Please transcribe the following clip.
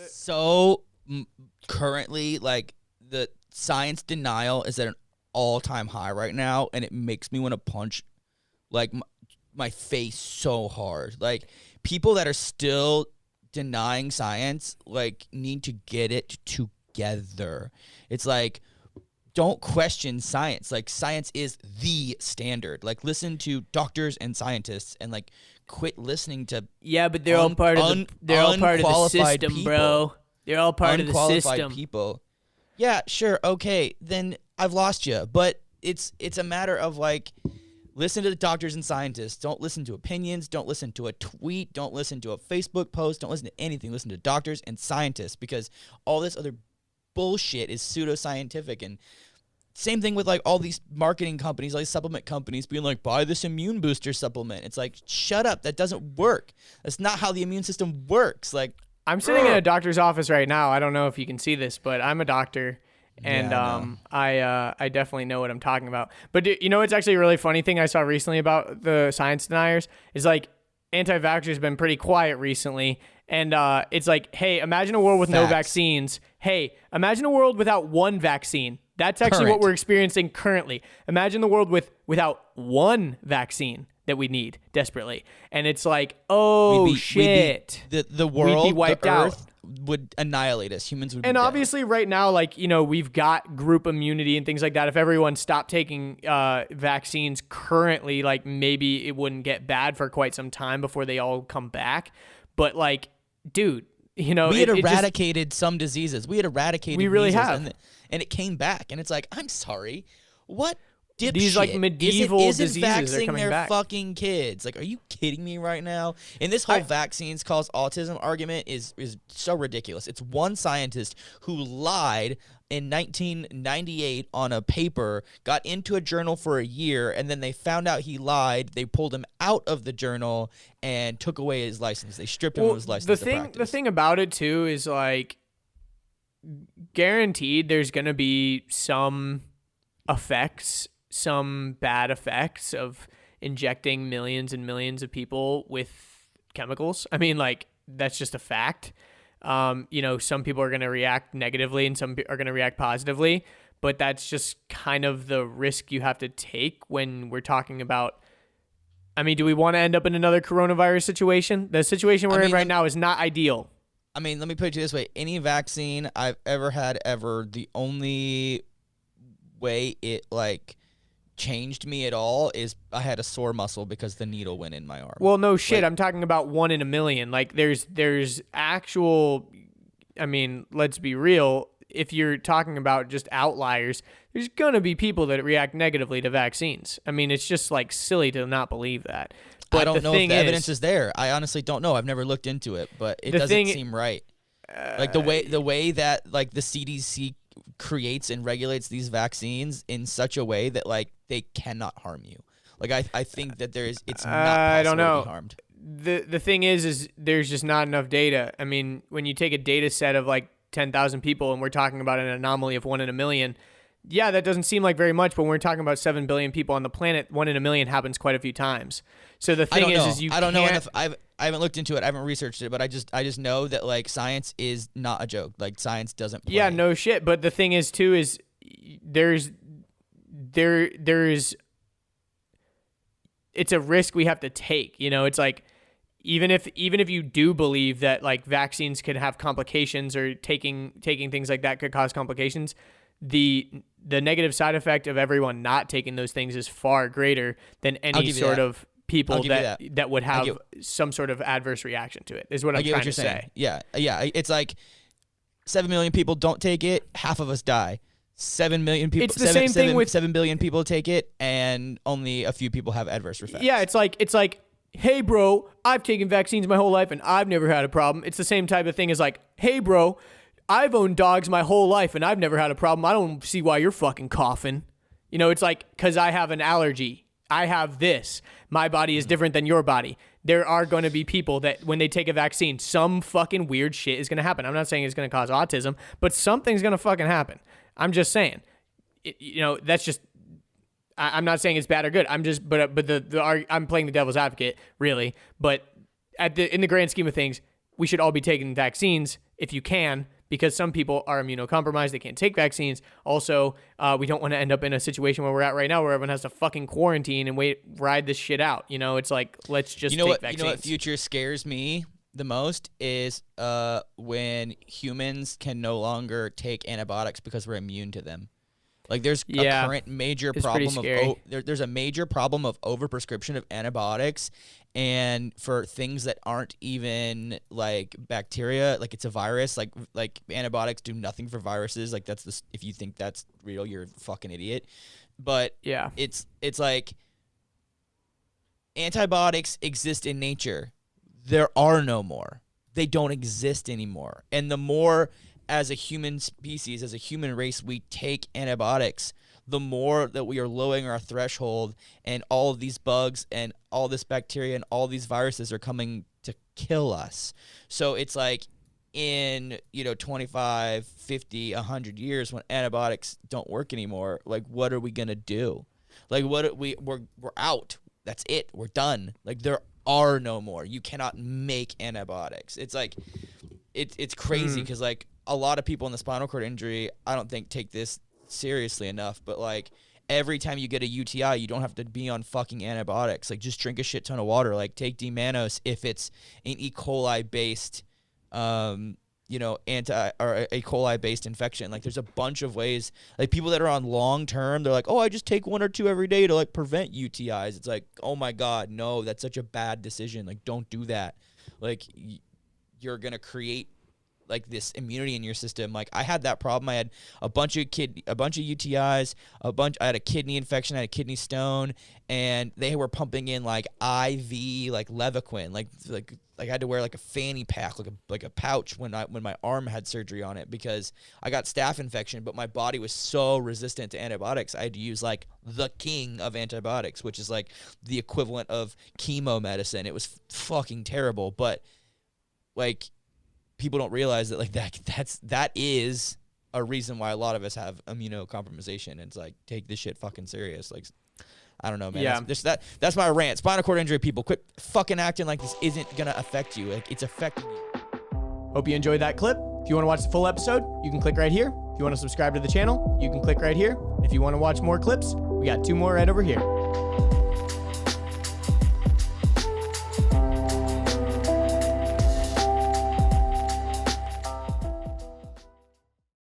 so currently, like, the science denial is at an all-time high right now, and it makes me want to punch, like, my face so hard. Like, people that are still denying science, like, need to get it together. It's like, don't question science. Like, science is the standard. Like, listen to doctors and scientists, and like, quit listening to but they're all part of the system, people. Bro. They're all part of the system. People. Yeah, sure, okay. Then I've lost you. But it's a matter of, like, listen to the doctors and scientists. Don't listen to opinions. Don't listen to a tweet. Don't listen to a Facebook post. Don't listen to anything. Listen to doctors and scientists, because all this other bullshit is pseudoscientific. And same thing with, like, all these marketing companies, like supplement companies, being like, buy this immune booster supplement. It's like, shut up. That doesn't work. That's not how the immune system works. Like, I'm sitting in a doctor's office right now. I don't know if you can see this, but I'm a doctor, and I definitely know what I'm talking about. But you know, it's actually a really funny thing I saw recently about the science deniers is, like, Anti Vaxxers have been pretty quiet recently. And it's like, hey, imagine a world with no vaccines. Hey, imagine a world without one vaccine. That's actually what we're experiencing currently. Imagine the world without one vaccine that we need desperately. And it's like, shit. The world, we'd be wiped the out. Earth would annihilate us. Humans would be And dead. obviously right now, like, you know, we've got group immunity and things like that. If everyone stopped taking vaccines currently, like, maybe it wouldn't get bad for quite some time before they all come back. But, like, dude, you know, we had eradicated some diseases. We had eradicated we really measles, have. And it came back. And it's like, I'm sorry. What dipshit these, like, medieval diseases are coming their back. fucking kids? Like, are you kidding me right now? And this whole vaccines cause autism argument is so ridiculous. It's one scientist who lied in 1998 on a paper, got into a journal for a year, and then they found out he lied. They pulled him out of the journal and took away his license. They stripped him of his license to practice. The thing about it, too, is, like, guaranteed there's going to be some effects, some bad effects of injecting millions and millions of people with chemicals. I mean, like, that's just a fact. You know, some people are going to react negatively and some are going to react positively, but that's just kind of the risk you have to take when we're talking about, I mean, do we want to end up in another coronavirus situation? The situation we're in right now is not ideal. I mean, let me put it this way. Any vaccine I've ever had the only way it, like, changed me at all is I had a sore muscle because the needle went in my arm. Well, no shit. Like, I'm talking about 1 in a million. Like, there's actual, I mean, let's be real. If you're talking about just outliers, there's going to be people that react negatively to vaccines. I mean, it's just, like, silly to not believe that. But I don't know if the evidence is there. I honestly don't know. I've never looked into it, but it doesn't seem right. Like, the way that, like, the CDC creates and regulates these vaccines in such a way that, like, they cannot harm you. Like, I think that it's not possible to be harmed. The thing is there's just not enough data. I mean, when you take a data set of, like, 10,000 people and we're talking about an anomaly of 1 in a million, yeah, that doesn't seem like very much, but when we're talking about 7 billion people on the planet, 1 in a million happens quite a few times. So the thing is you I don't know enough. I haven't looked into it. I haven't researched it, but I just know that, like, science is not a joke. Like, science doesn't play. Yeah, no shit. But the thing is, too, is there's it's a risk we have to take. You know, it's like, even if you do believe that, like, vaccines could have complications or taking things like that could cause complications, the negative side effect of everyone not taking those things is far greater than any sort of people that would have some sort of adverse reaction to it, is what I'm trying to say. Yeah. It's like 7 million people don't take it, half of us die. 7 million people. It's the same thing with 7 billion people take it, and only a few people have adverse effects. Yeah, it's like, hey, bro, I've taken vaccines my whole life and I've never had a problem. It's the same type of thing as, like, hey, bro, I've owned dogs my whole life and I've never had a problem. I don't see why you're fucking coughing. You know, it's like, because I have an allergy. I have this. My body is different than your body. There are going to be people that when they take a vaccine, some fucking weird shit is going to happen. I'm not saying it's going to cause autism, but something's going to fucking happen. I'm just saying, you know, that's just, I'm not saying it's bad or good. I'm just, I'm playing the devil's advocate, really. But in the grand scheme of things, we should all be taking vaccines if you can, because some people are immunocompromised. They can't take vaccines. Also, we don't want to end up in a situation where we're at right now where everyone has to fucking quarantine and ride this shit out. It's like, let's just take vaccines. You know what future scares me the most is when humans can no longer take antibiotics because we're immune to them. Like there's a current major problem of there's a major problem of overprescription of antibiotics, and for things that aren't even like bacteria, like it's a virus. Like antibiotics do nothing for viruses. Like if you think that's real, you're a fucking idiot. But yeah, it's like antibiotics exist in nature. There are no more. They don't exist anymore. And the more as a human species, as a human race, we take antibiotics, the more that we are lowering our threshold, and all of these bugs and all this bacteria and all these viruses are coming to kill us. So it's like in 25, 50, 100 years when antibiotics don't work anymore, like what are we going to do? Like we're out. That's it. We're done. Like there are no more. You cannot make antibiotics. It's like it's crazy because like a lot of people in the spinal cord injury, I don't think take this seriously enough, but like every time you get a UTI, you don't have to be on fucking antibiotics. Like just drink a shit ton of water. Like take D-mannose if it's an E. coli based a coli based infection. Like there's a bunch of ways. Like people that are on long term, they're like, oh, I just take 1 or 2 every day to like prevent UTIs. It's like, oh my God, no, that's such a bad decision. Like don't do that. Like you're gonna create like this immunity in your system. Like I had that problem. I had a bunch of UTIs, I had a kidney infection, I had a kidney stone, and they were pumping in like IV like Levaquin, like I had to wear like a fanny pack, like a pouch when my arm had surgery on it because I got staph infection, but my body was so resistant to antibiotics. I had to use like the king of antibiotics, which is like the equivalent of chemo medicine. It was fucking terrible, but like people don't realize that like that is a reason why a lot of us have immunocompromisation. It's like, take this shit fucking serious. Like, I don't know, man. Yeah. That's my rant. Spinal cord injury people, quit fucking acting like this isn't gonna affect you. Like it's affecting you. Hope you enjoyed that clip. If you want to watch the full episode, you can click right here. If you want to subscribe to the channel, you can click right here. If you want to watch more clips, we got 2 more right over here.